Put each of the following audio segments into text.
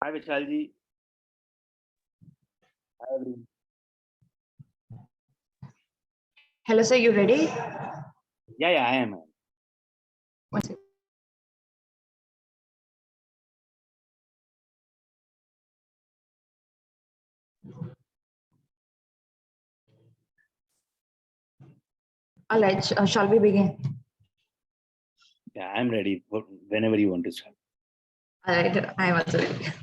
Hi Vishalji. Hi everyone. Hello, sir. You ready? Yeah, I am. One second. All right. Shall we begin? Yeah, I'm ready for whenever you want to start. All right. I am also ready.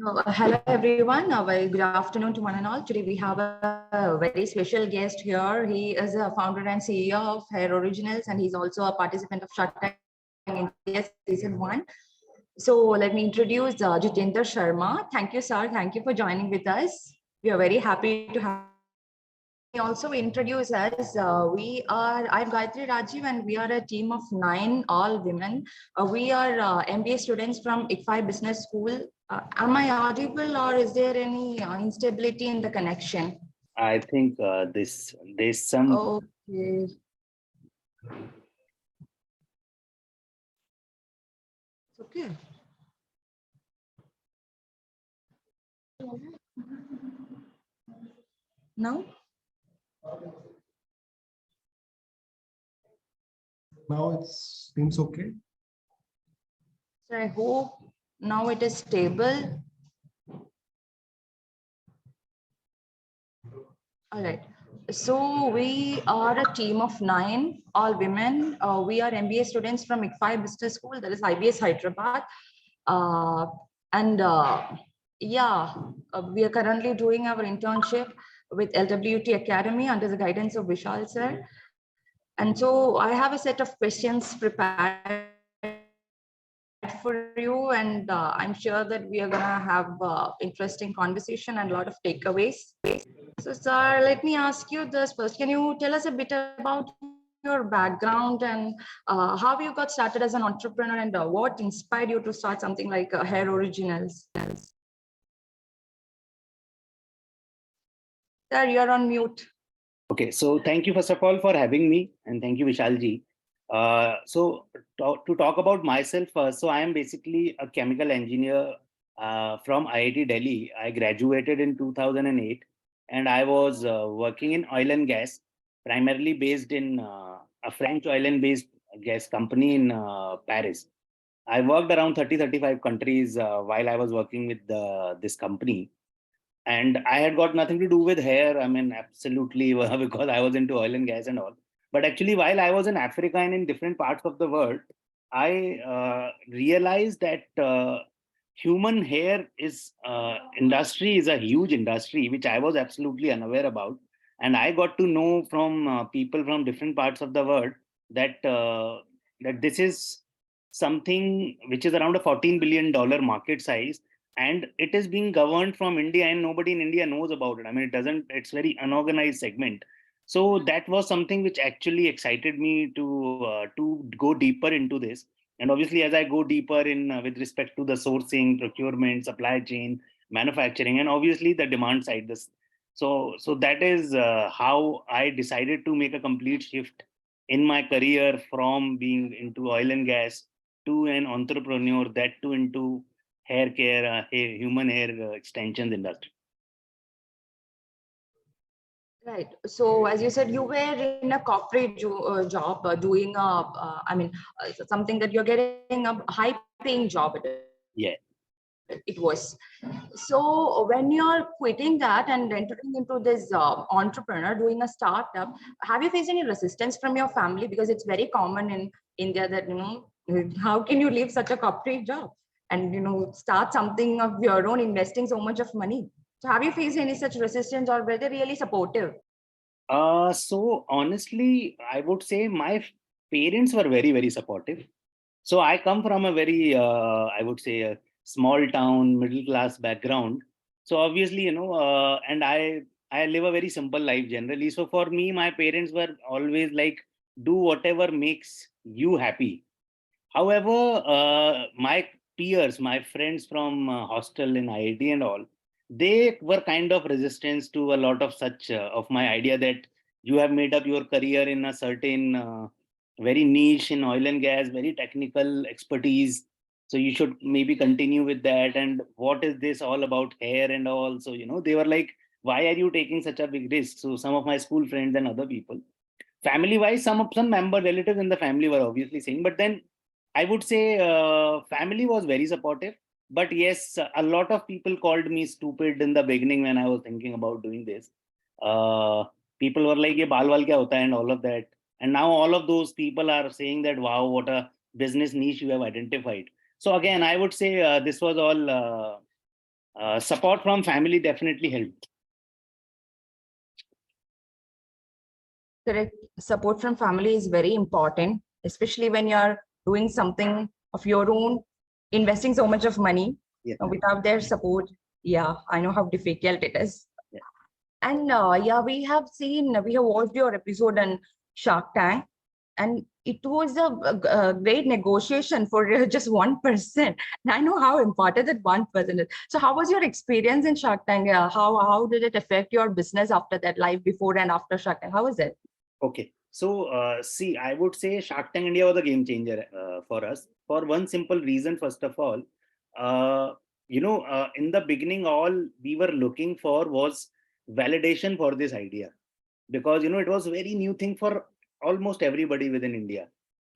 Hello, everyone. Very good afternoon to one and all. Today we have a very special guest here. He is a founder and CEO of Hair Originals, and he's also a participant of Shark Tank India Season 1. So let me introduce Jitendra Sharma. Thank you, sir. Thank you for joining with us. We are very happy to have. Also introduce us. I'm Gayatri Rajiv, and we are a team of 9 all women. We are MBA students from ICFI Business School. Am I audible, or is there any instability in the connection? I think there's some. Okay. Okay. Now? Now it seems okay. So I hope now it is stable. All right. So we are a team of 9, all women. We are MBA students from ICFI Business School, that is IBS Hyderabad. Uh, and yeah, we are currently doing our internship with LWT Academy under the guidance of Vishal sir. And so I have a set of questions prepared for you, and I'm sure that we are gonna have interesting conversation and a lot of takeaways. So, sir, let me ask you this first. Can you tell us a bit about your background and how you got started as an entrepreneur, and what inspired you to start something like Hair Originals? Sir, you're on mute. Okay, so thank you first of all for having me, and thank you Vishalji. So to talk about myself first, so I am basically a chemical engineer from IIT Delhi. I graduated in 2008, and I was working in oil and gas, primarily based in a French oil and gas company in Paris. I worked around 35 countries while I was working with this company. And I had got nothing to do with hair. I mean, absolutely, because I was into oil and gas and all. But actually, while I was in Africa and in different parts of the world, I realized that human hair is industry is a huge industry, which I was absolutely unaware about. And I got to know from people from different parts of the world that that this is something which is around a $14 billion market size, and it is being governed from India, and nobody in India knows about it. I mean, it's very unorganized segment. So that was something which actually excited me to go deeper into this. And obviously, as I go deeper in with respect to the sourcing, procurement, supply chain, manufacturing, and obviously the demand side, so that is how I decided to make a complete shift in my career from being into oil and gas to an entrepreneur, that too into hair care, human hair extensions industry. Right. So, as you said, you were in a corporate job doing something that you're getting a high paying job. Yeah. It was. So when you're quitting that and entering into this entrepreneur doing a startup, have you faced any resistance from your family? Because it's very common in India that, how can you leave such a corporate job and, start something of your own, investing so much of money? So have you faced any such resistance, or were they really supportive? So honestly, I would say my parents were very, very supportive. So I come from a very, I would say, a small town, middle class background. So obviously, and I live a very simple life generally. So for me, my parents were always like, do whatever makes you happy. However, my peers, my friends from hostel in IIT and all, they were kind of resistance to a lot of such of my idea that you have made up your career in a certain very niche in oil and gas, very technical expertise. So you should maybe continue with that. And what is this all about hair and all? So, they were like, why are you taking such a big risk? So some of my school friends and other people, family wise, some member relatives in the family were obviously saying, but then I would say family was very supportive. But yes, a lot of people called me stupid in the beginning when I was thinking about doing this. Uh, People were like, "Ye baal wal kya hota hai?" and all of that. And now all of those people are saying that, wow, what a business niche you have identified. So again, I would say this was all support from family definitely helped. Correct. Support from family is very important, especially when you're doing something of your own, investing so much of money. Yeah. Without their support, yeah, I know how difficult it is. Yeah. And yeah, we have watched your episode on Shark Tank, and it was a great negotiation for just 1%. And I know how important that 1% is. So, how was your experience in Shark Tank? How did it affect your business after that, life before and after Shark Tank? How was it? Okay. So, see, I would say Shark Tank India was a game changer for us for one simple reason. First of all, in the beginning, all we were looking for was validation for this idea, because, it was a very new thing for almost everybody within India.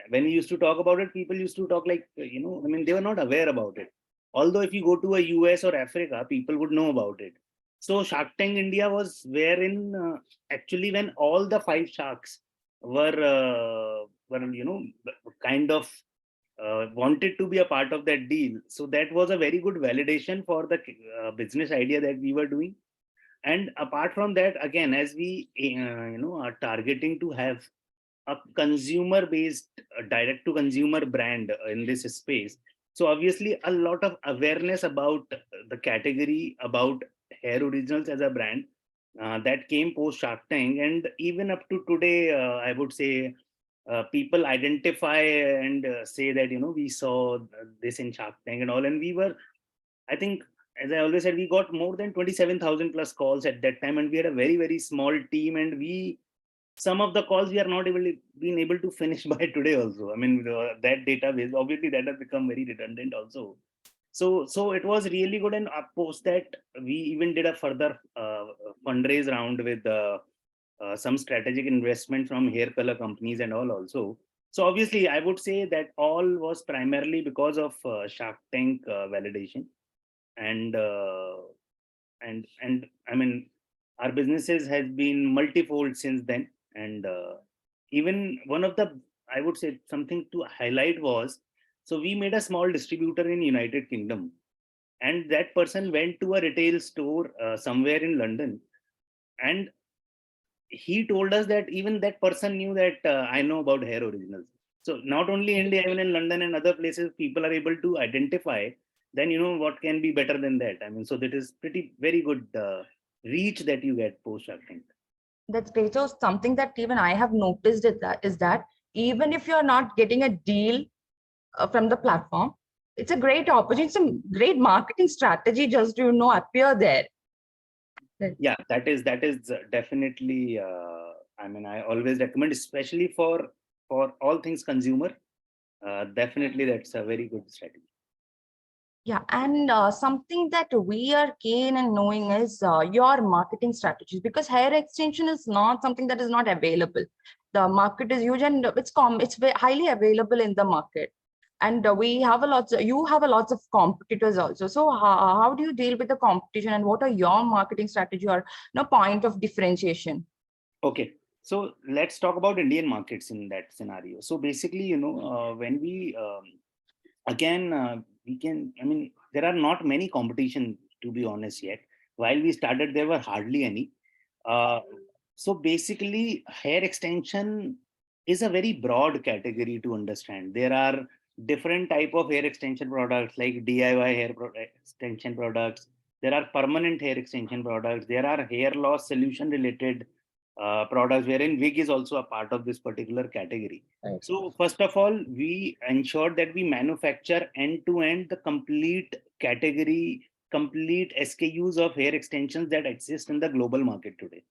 When we used to talk about it, people used to talk like, I mean, they were not aware about it. Although if you go to a US or Africa, people would know about it. So Shark Tank India was wherein actually when all the five sharks were kind of wanted to be a part of that deal. So that was a very good validation for the business idea that we were doing. And apart from that, again, as we are targeting to have a consumer based direct to consumer brand in this space, so obviously a lot of awareness about the category, about hair originals as a brand, that came post Shark Tank. And even up to today, I would say people identify and say that, we saw this in Shark Tank and all. And we were, I think, as I always said, we got more than 27,000 plus calls at that time, and we had a very, very small team. And some of the calls we are not been able to finish by today also. I mean, that database, obviously, that has become very redundant also. So it was really good. And post that, we even did a further fundraise round with some strategic investment from hair color companies and all also. So obviously, I would say that all was primarily because of Shark Tank validation. And I mean, our businesses has been multifold since then. And even one of the, I would say, something to highlight was, so we made a small distributor in United Kingdom, and that person went to a retail store somewhere in London, and he told us that even that person knew that I know about hair originals. So not only India, even in London and other places, people are able to identify. Then what can be better than that? I mean, so that is pretty very good reach that you get post Shark Tank. That's great. So something that even I have noticed is that even if you're not getting a deal from the platform, it's a great opportunity, some great marketing strategy just to appear there. Yeah, that is definitely. I mean, I always recommend, especially for all things consumer. Definitely, that's a very good strategy. Yeah, and something that we are keen in knowing is your marketing strategies, because hair extension is not something that is not available. The market is huge, and it's highly available in the market. And we have you have a lots of competitors also. So how do you deal with the competition, and what are your marketing strategy or no point of differentiation? Okay, so let's talk about Indian markets in that scenario. So basically, when we again we can, I mean, there are not many competition, to be honest, yet. While we started, there were hardly any. Uh, so basically, hair extension is a very broad category to understand. There are different type of hair extension products, like DIY extension products. There are permanent hair extension products. There are hair loss solution related products, wherein wig is also a part of this particular category. Right. So first of all, we ensure that we manufacture end to end the complete category, complete SKUs of hair extensions that exist in the global market today.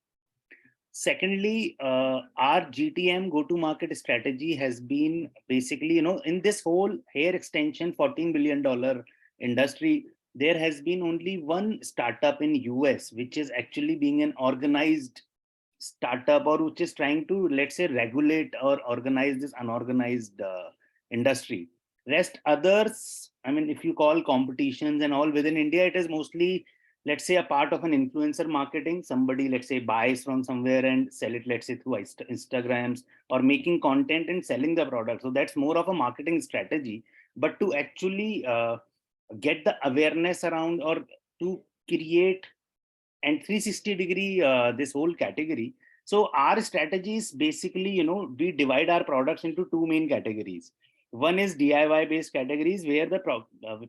Secondly, our GTM go-to-market strategy has been basically, in this whole hair extension $14 billion industry, there has been only one startup in US, which is actually being an organized startup, or which is trying to, let's say, regulate or organize this unorganized industry. Rest others, I mean, if you call competitions and all within India, it is mostly, let's say, a part of an influencer marketing. Somebody, let's say, buys from somewhere and sell it, let's say, through Instagrams, or making content and selling the product. So that's more of a marketing strategy. But to actually get the awareness around, or to create and 360-degree this whole category. So our strategy is basically, we divide our products into two main categories. One is DIY based categories, where the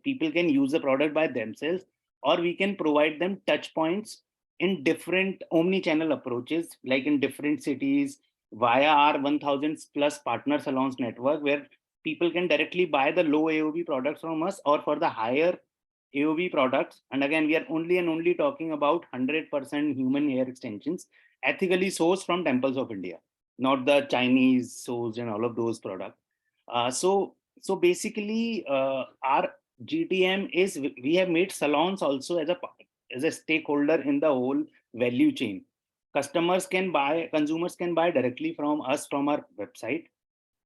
people can use the product by themselves, or we can provide them touch points in different omni-channel approaches, like in different cities, via our 1000 plus partner salons network, where people can directly buy the low AOV products from us, or for the higher AOV products. And again, we are only and only talking about 100% human hair extensions, ethically sourced from temples of India, not the Chinese sourced and all of those products. So basically, our GTM is, we have made salons also as a stakeholder in the whole value chain. Consumers can buy directly from us from our website,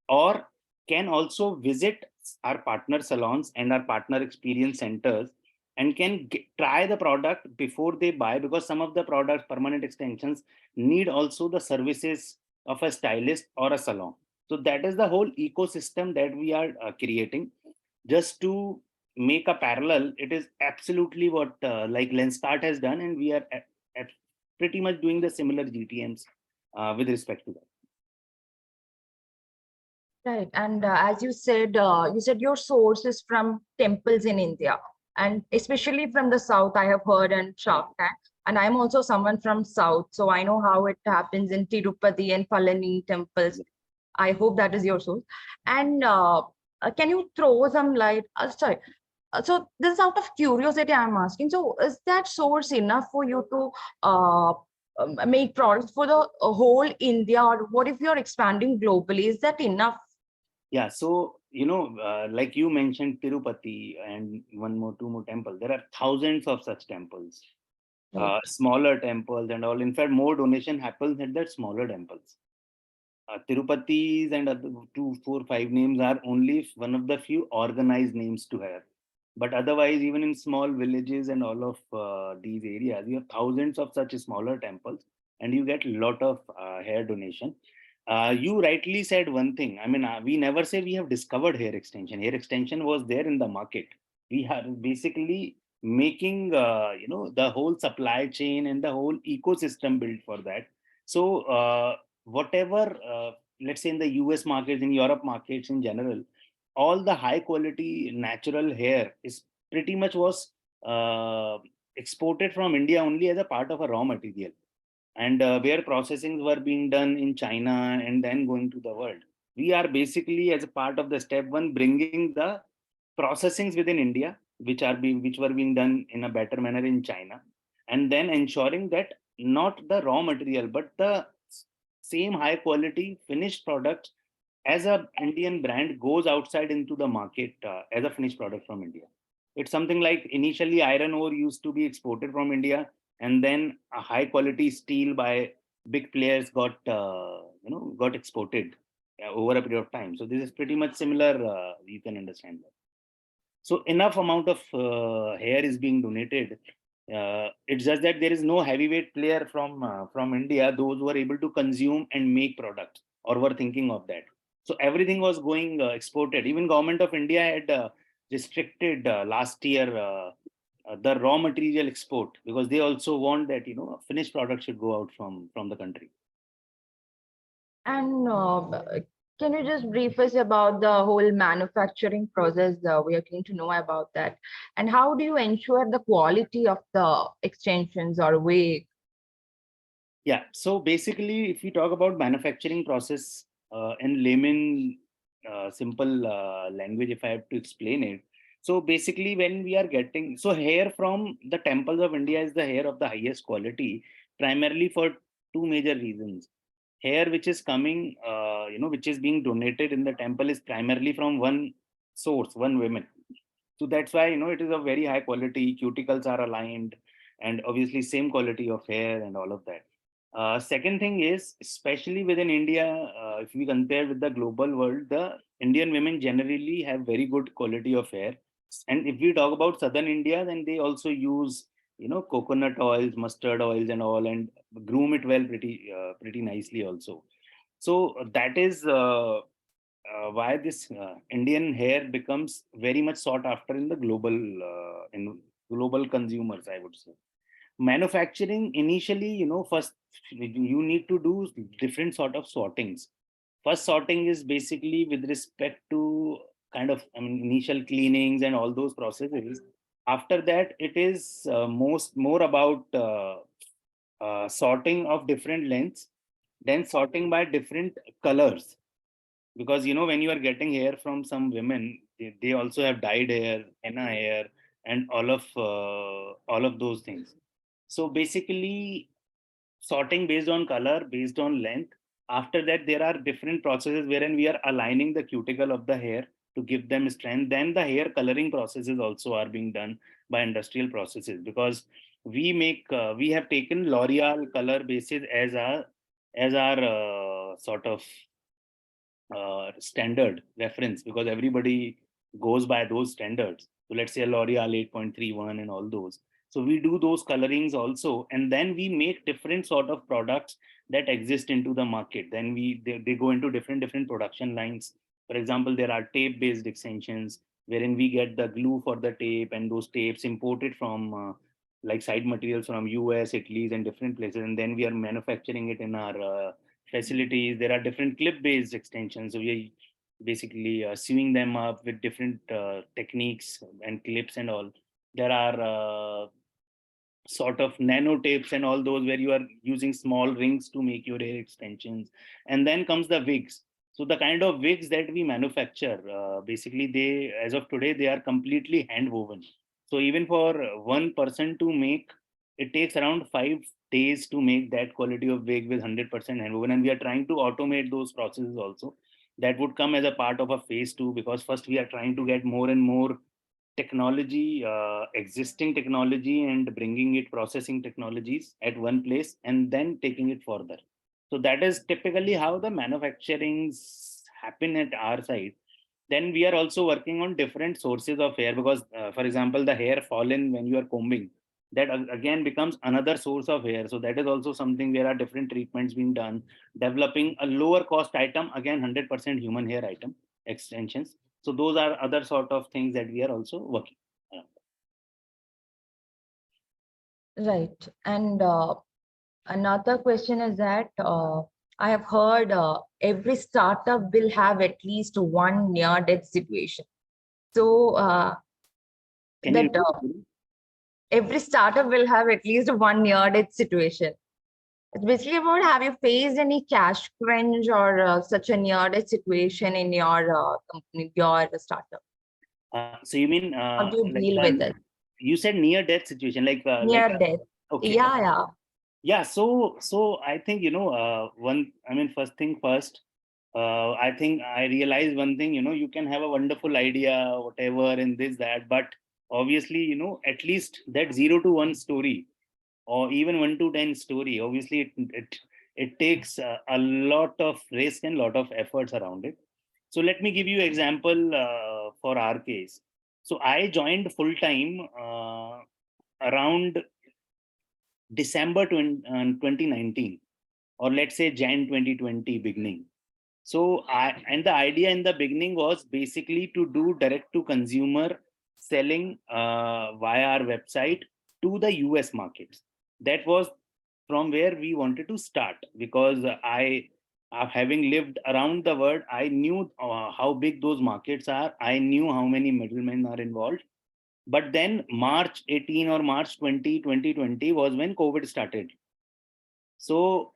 or can also visit our partner salons and our partner experience centers, and can try the product before they buy, because some of the products, permanent extensions, need also the services of a stylist or a salon. So that is the whole ecosystem that we are creating. Just to make a parallel, it is absolutely what like Lenskart has done, and we are pretty much doing the similar GTMs with respect to that. Right. And as you said your source is from temples in India, and especially from the South, I have heard, and Shark Tank. And I'm also someone from South, so I know how it happens in Tirupati and Palani temples. I hope that is your source. And can you throw some light? Sorry. So this is out of curiosity I'm asking. So is that source enough for you to make products for the whole India, or what if you're expanding globally? Is that enough? Yeah, so like you mentioned Tirupati and two more temples. There are thousands of such temples, Right. smaller temples and all. In fact, more donation happens at the smaller temples. Tirupati's and other 2, 4, 5 names are only one of the few organized names to have. But otherwise, even in small villages and all of these areas, you have thousands of such smaller temples, and you get a lot of hair donation. You rightly said one thing. I mean, we never say we have discovered hair extension. Hair extension was there in the market. We are basically making, the whole supply chain and the whole ecosystem built for that. So, whatever, let's say in the US markets, in Europe markets in general, all the high quality natural hair is pretty much was exported from India only as a part of a raw material, and where processings were being done in China and then going to the world. We are basically, as a part of the step one, bringing the processings within India, which were being done in a better manner in China, and then ensuring that not the raw material but the same high quality finished product as a Indian brand goes outside into the market as a finished product from India. It's something like initially iron ore used to be exported from India, and then a high quality steel by big players got exported over a period of time. So this is pretty much similar. You can understand that. So enough amount of hair is being donated. It's just that there is no heavyweight player from India, those who are able to consume and make products or were thinking of that. So everything was going exported. Even government of India had restricted last year the raw material export, because they also want that finished product should go out from the country. And can you just brief us about the whole manufacturing process? We are keen to know about that. And how do you ensure the quality of the extensions or wig? Yeah, so basically, if we talk about manufacturing process in layman, simple language, if I have to explain it. So basically, when we are hair from the temples of India is the hair of the highest quality, primarily for two major reasons. Hair which is coming, which is being donated in the temple is primarily from one source, one woman. So that's why, it is of very high quality, cuticles are aligned, and obviously same quality of hair and all of that. Second thing is, especially within India, if we compare with the global world, the Indian women generally have very good quality of hair. And if we talk about southern India, then they also use, coconut oils, mustard oils, and all, and groom it well pretty nicely also. So that is why this Indian hair becomes very much sought after in the global consumers, I would say. Manufacturing initially, first you need to do different sort of sortings. First sorting is basically with respect to kind of, initial cleanings and all those processes. After that, it is more about sorting of different lengths, then sorting by different colors, because when you are getting hair from some women, they also have dyed hair, henna hair, and all of those things. So basically, sorting based on color, based on length. After that, there are different processes wherein we are aligning the cuticle of the hair to give them strength. Then the hair coloring processes also are being done by industrial processes, because we have taken L'Oreal color basis as our sort of standard reference, because everybody goes by those standards. So let's say L'Oreal 8.31 and all those. So we do those colorings also, and then we make different sort of products that exist into the market. Then they go into different production lines. For example, there are tape based extensions wherein we get the glue for the tape, and those tapes imported from like side materials from US, Italy, and different places, and then we are manufacturing it in our facilities. There are different clip based extensions. So we are basically sewing them up with different techniques and clips and all. There are sort of nano tapes and all those, where you are using small rings to make your hair extensions. And then comes the wigs. So the kind of wigs that we manufacture, basically they, as of today, they are completely hand woven. So even for one person to make, it takes around 5 days to make that quality of wig with 100% hand woven. And we are trying to automate those processes also. That would come as a part of a phase two, because first we are trying to get more and more technology, existing technology, and bringing it, processing technologies at one place, and then taking it further. So that is typically how the manufacturings happen at our side. Then we are also working on different sources of hair, because for example, the hair fallen when you are combing, that again becomes another source of hair. So that is also something where are different treatments being done, developing a lower cost item, again 100% human hair item extensions. So those are other sort of things that we are also working on. Right. And another question is that I have heard every startup will have at least one near death situation. So Can you that repeat? every startup will have at least one near death situation. It's basically about, have you faced any cash crunch or such a near death situation in your company, your startup? So you mean How do you like deal with it? you said near death situation, Near death. okay, Yeah, okay. yeah. Yeah, so I think first thing first, I think I realized one thing. You can have a wonderful idea, whatever, and this that, but obviously, at least that 0 to 1 story, or even 1 to 10 story, obviously it takes a lot of risk and lot of efforts around it. So let me give you example for our case. So I joined full time around December 2019, or let's say Jan 2020 beginning. So and the idea in the beginning was basically to do direct to consumer selling via our website to the US markets. That was from where we wanted to start, because having lived around the world, I knew how big those markets are. I knew how many middlemen are involved. But then March 18 or March 2020 was when COVID started. So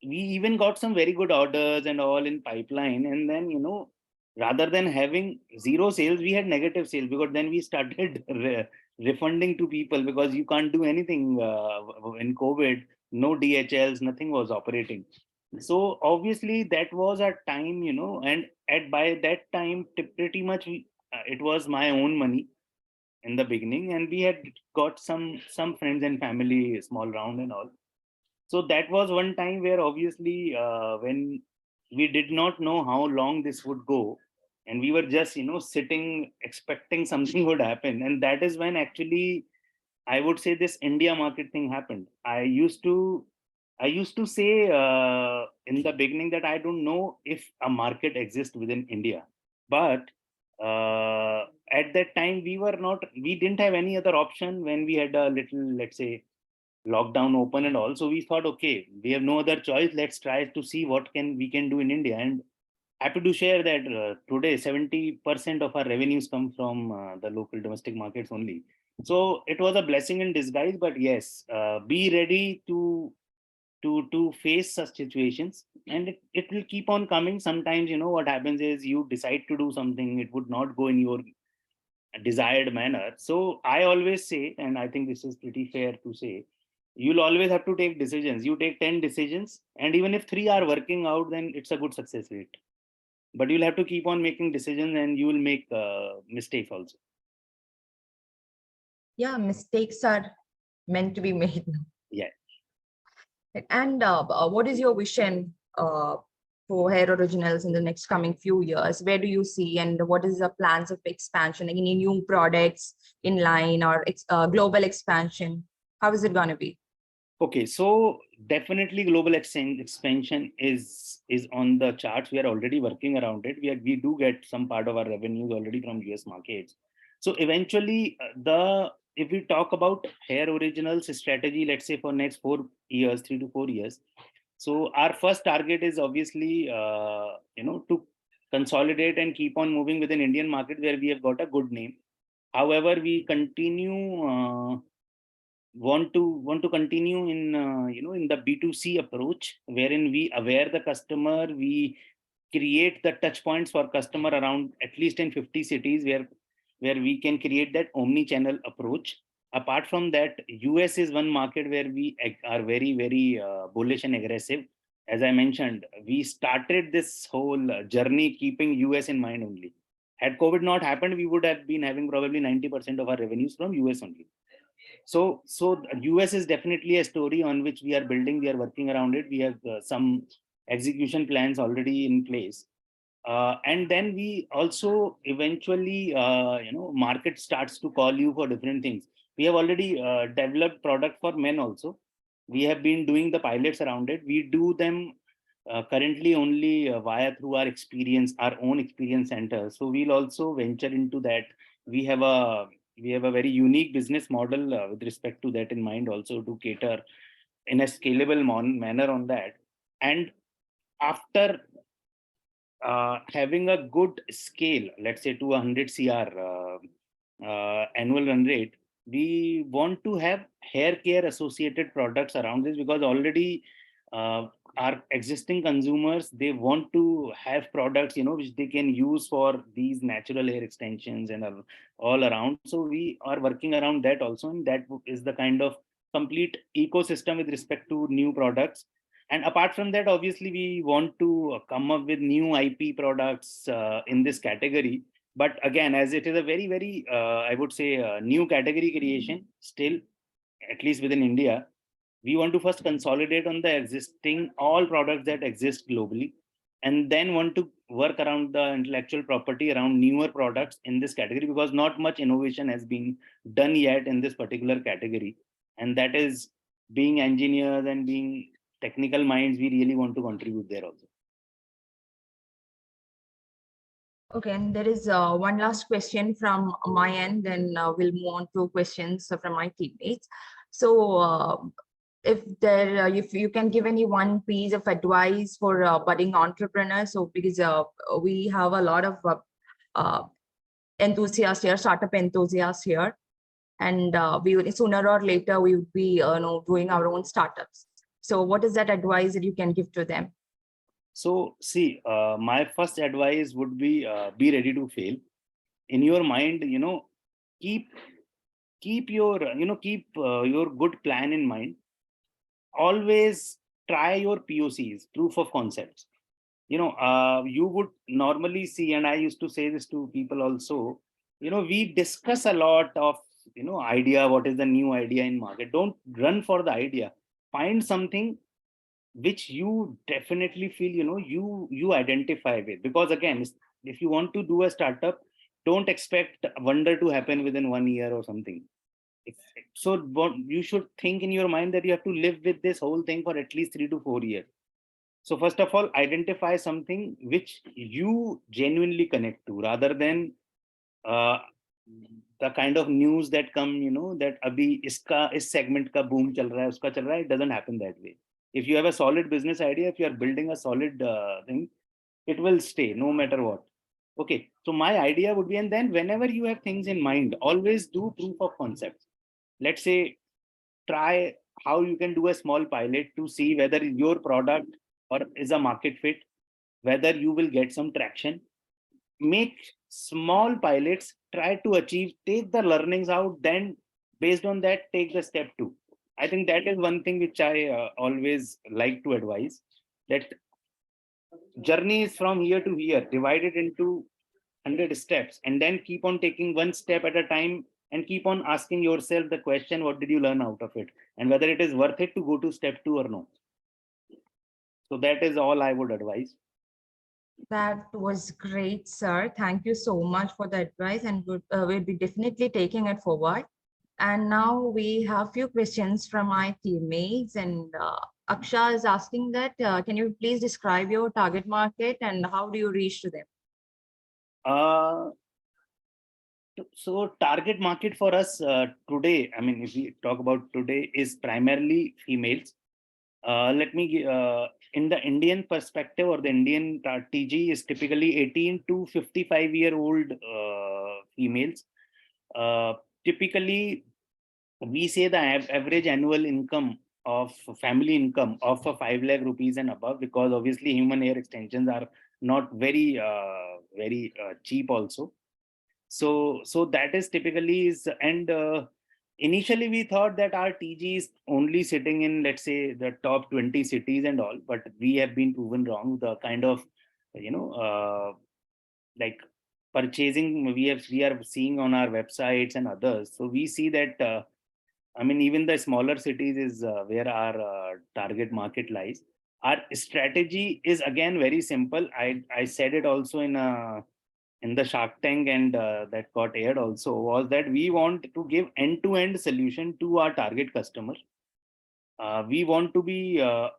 we even got some very good orders and all in pipeline. And then, rather than having zero sales, we had negative sales, because then we started refunding to people, because you can't do anything in COVID. no DHLs, nothing was operating. So obviously that was a time, and at by that time, pretty much it was my own money in the beginning, and we had got some friends and family, small round and all. So that was one time where obviously when we did not know how long this would go, and we were just sitting expecting something would happen, and that is when actually I would say this India market thing happened. I used to say in the beginning that I don't know if a market exists within India, but at that time we didn't have any other option when we had a little, let's say, lockdown open and all. So we thought, okay, we have no other choice. Let's try to see what can we can do in India. And happy to share that today 70% of our revenues come from the local domestic markets only. So it was a blessing in disguise. But yes, be ready to face such situations, and it will keep on coming. Sometimes what happens is you decide to do something, it would not go in your desired manner. So I always say, and I think this is pretty fair to say, you'll always have to take decisions. You take 10 decisions, and even if three are working out, then it's a good success rate. But you'll have to keep on making decisions, and you will make mistakes also. Yeah, mistakes are meant to be made. Yeah. And what is your vision for Hair Originals in the next coming few years? Where do you see, and what is the plans of expansion? Any new products in line, or global expansion? How is it going to be? Okay, so definitely global expansion is on the charts. We are already working around it. We do get some part of our revenues already from US markets. So eventually, the if we talk about Hair Originals strategy, let's say for next 4 years, 3 to 4 years. So our first target is obviously to consolidate and keep on moving within Indian market where we have got a good name. However, we continue. Want to continue in in the B2C approach, wherein we aware the customer, we create the touch points for customer around at least in 50 cities where we can create that omni channel approach. Apart from that, US is one market where we are very very bullish and aggressive. As I mentioned, we started this whole journey keeping US in mind only. Had COVID not happened, we would have been having probably 90% of our revenues from US only. So the US is definitely a story on which we are building. We are working around it. We have some execution plans already in place. And then we also eventually, market starts to call you for different things. We have already developed product for men also. We have been doing the pilots around it. We do them currently only via through our own experience center. So we'll also venture into that. We have a very unique business model with respect to that in mind, also to cater in a scalable manner on that. And after having a good scale, let's say to 100 CR annual run rate, we want to have hair care associated products around this, because already uh, our existing consumers, they want to have products which they can use for these natural hair extensions and all around. So we are working around that also, and that is the kind of complete ecosystem with respect to new products. And apart from that, obviously, we want to come up with new IP products in this category. But again, as it is a very, very, I would say, new category creation, still, at least within India, we want to first consolidate on the existing all products that exist globally, and then want to work around the intellectual property around newer products in this category, because not much innovation has been done yet in this particular category. And that is, being engineers and being technical minds, we really want to contribute there also. Okay, and there is one last question from my end, then we'll move on to questions from my teammates. So if you can give any one piece of advice for budding entrepreneurs, so because we have a lot of uh, enthusiasts here, startup enthusiasts here, and we will, sooner or later we would be doing our own startups. So what is that advice that you can give to them? So see, my first advice would be ready to fail. In your mind, keep keep your your good plan in mind. always try your POCs, proof of concepts. You would normally see, and I used to say this to people also, we discuss a lot of, idea, what is the new idea in market. Don't run for the idea. Find something which you definitely feel, you identify with. Because again, if you want to do a startup, don't expect wonder to happen within 1 year or something. So what you should think in your mind that you have to live with this whole thing for at least 3 to 4 years. So first of all, identify something which you genuinely connect to, rather than uh, the kind of news that come, that abhi iska is segment ka boom chal raha hai, uska chal raha hai. It doesn't happen that way. If you have a solid business idea, if you are building a solid thing, it will stay no matter what. Okay, so my idea would be, and then whenever you have things in mind, always do proof of concepts. Let's say try how you can do a small pilot to see whether your product or is a market fit, whether you will get some traction. Make small pilots, try to achieve, take the learnings out, then based on that take the step 2. I think that is one thing which I always like to advise, that journey is from here to here, divided into 100 steps, and then keep on taking one step at a time, and keep on asking yourself the question, what did you learn out of it, and whether it is worth it to go to step 2 or no. So that is all I would advise. That was great, sir. Thank you so much for the advice, and we'll be definitely taking it forward. And now we have few questions from my teammates, and Aksha is asking that, can you please describe your target market and how do you reach to them? uh, so target market for us today, I mean, if we talk about today, is primarily females. Let me in the Indian perspective, or the Indian TG is typically 18 to 55-year-old females. Typically, we say the average annual income of family income of a 5 lakh rupees and above, because obviously human hair extensions are not very cheap also. So that is typically is, and initially we thought that our TG is only sitting in, let's say, the top 20 cities and all, but we have been proven wrong. The kind of, you know like purchasing we are seeing on our websites and others, so we see that I mean, even the smaller cities is where our target market lies. Our strategy is again very simple. I said it also in the Shark Tank, and that got aired also, was that we want to give end-to-end solution to our target customer. We want to be a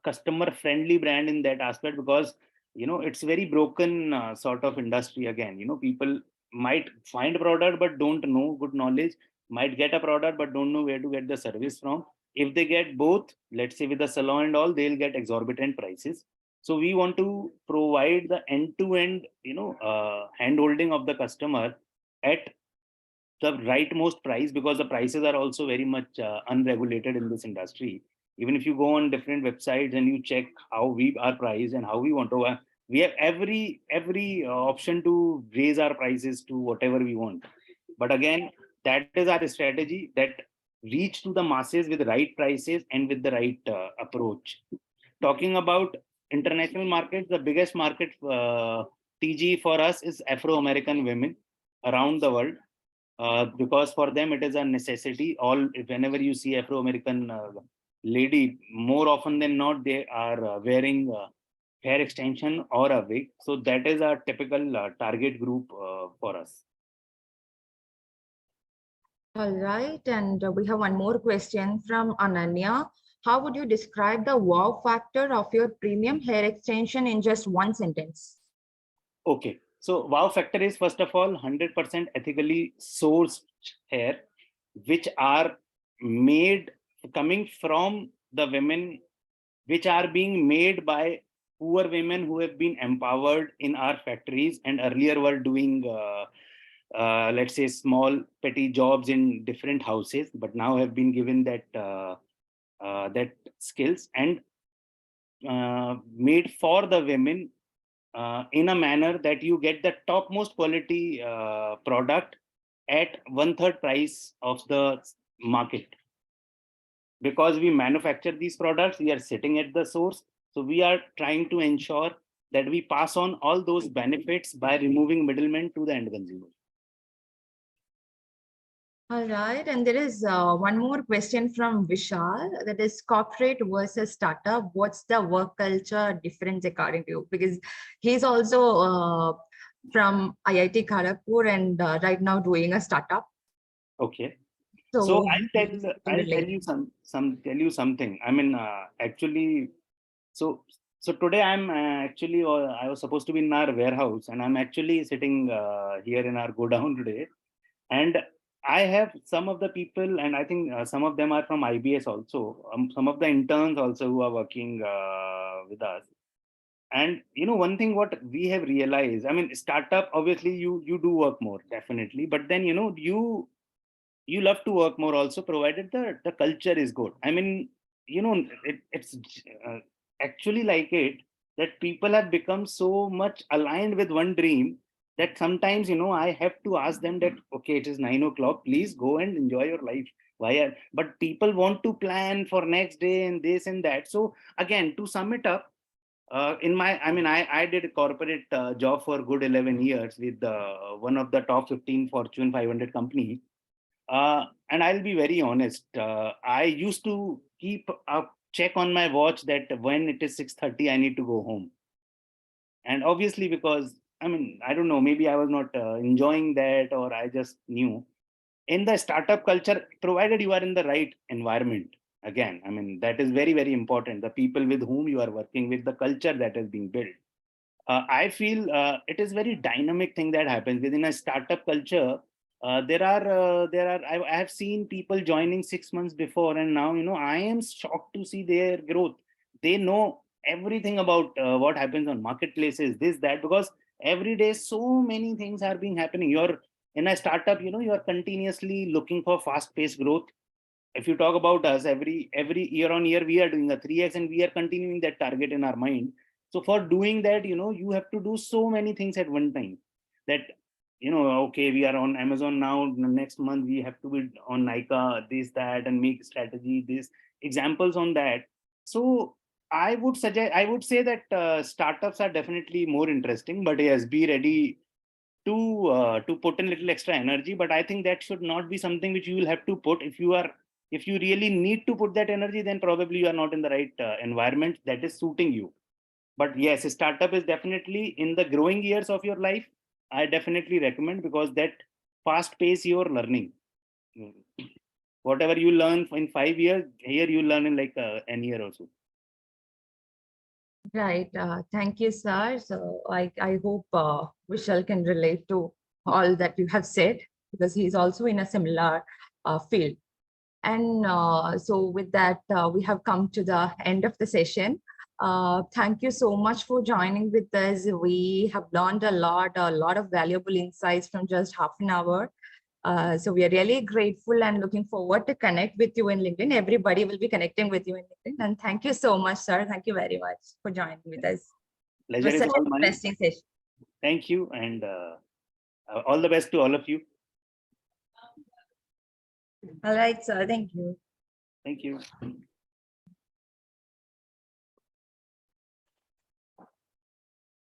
customer friendly brand in that aspect, because it's very broken sort of industry. Again, people might find a product but don't know good knowledge, might get a product but don't know where to get the service from. If they get both, let's say with the salon and all, they'll get exorbitant prices. So we want to provide the end to end, hand holding of the customer at the rightmost price, because the prices are also very much unregulated in this industry. Even if you go on different websites and you check how we are priced and how we want to, we have every option to raise our prices to whatever we want. But again, that is our strategy, that reach to the masses with the right prices and with the right approach. Talking about international markets, the biggest market TG for us is Afro-American women around the world, because for them it is a necessity. Whenever you see Afro-American lady, more often than not, they are wearing hair extension or a wig. So that is our typical target group for us. All right, and we have one more question from Ananya. How would you describe the wow factor of your premium hair extension in just one sentence? Okay, so wow factor is, first of all, 100% ethically sourced hair, which are made coming from the women, which are being made by poor women who have been empowered in our factories and earlier were doing let's say small petty jobs in different houses, but now have been given that skills, and made for the women in a manner that you get the topmost quality product at one third price of the market. because we manufacture these products, we are sitting at the source. So we are trying to ensure that we pass on all those benefits by removing middlemen to the end consumer. All right, and there is one more question from Vishal, that is corporate versus startup. What's the work culture difference according to you? Because he's also from IIT Kharagpur and right now doing a startup. Okay. So So he can I'll tell relate. you something. I mean, actually, so today I'm actually I was supposed to be in our warehouse, and I'm actually sitting here in our godown today. And I have some of the people, and I think some of them are from IBS also. Some of the interns also who are working with us. And one thing what we have realized, I mean, startup, obviously you do work more, definitely, but then you love to work more also, provided the culture is good. I mean, it's uh, actually like it, that people have become so much aligned with one dream that sometimes I have to ask them that, okay, it is 9 o'clock, please go and enjoy your life. But people want to plan for next day and this and that. So again, to sum it up, I did a corporate job for good 11 years with one of the top 15 Fortune 500 company. And I'll be very honest. I used to keep a check on my watch that when it is 6:30, I need to go home. And obviously, because I don't know, maybe I was not enjoying that, or I just knew. In the startup culture, provided you are in the right environment, again, that is very, very important. The people with whom you are working with, the culture that is being built. I feel it is very dynamic thing that happens within a startup culture. I have seen people joining 6 months before, and now I am shocked to see their growth. They know everything about what happens on marketplaces, this that, because every day so many things are being happening. You're in a startup, you are continuously looking for fast-paced growth. If you talk about us, every year on year we are doing a 3x, and we are continuing that target in our mind. So for doing that, you have to do so many things at one time, that okay, we are on Amazon now, next month we have to be on Nika, this that, and make strategy, this examples on that. So I would say that startups are definitely more interesting, but yes, be ready to put in little extra energy. But I think that should not be something which you will have to put. If you really need to put that energy, then probably you are not in the right environment that is suiting you. But yes, a startup is definitely in the growing years of your life. I definitely recommend, because that fast pace your learning. Whatever you learn in 5 years, here you learn in like an year or so. Right. Thank you, sir. So I hope Vishal can relate to all that you have said, because he's also in a similar field. And so with that, we have come to the end of the session. Thank you so much for joining with us. We have learned a lot of valuable insights from just half an hour. So we are really grateful and looking forward to connect with you in LinkedIn. Everybody will be connecting with you in LinkedIn. And thank you so much, sir. Thank you very much for joining with us. It Pleasure was is such all an mine. interesting session. Thank you, and all the best to all of you. All right, sir. Thank you. Thank you.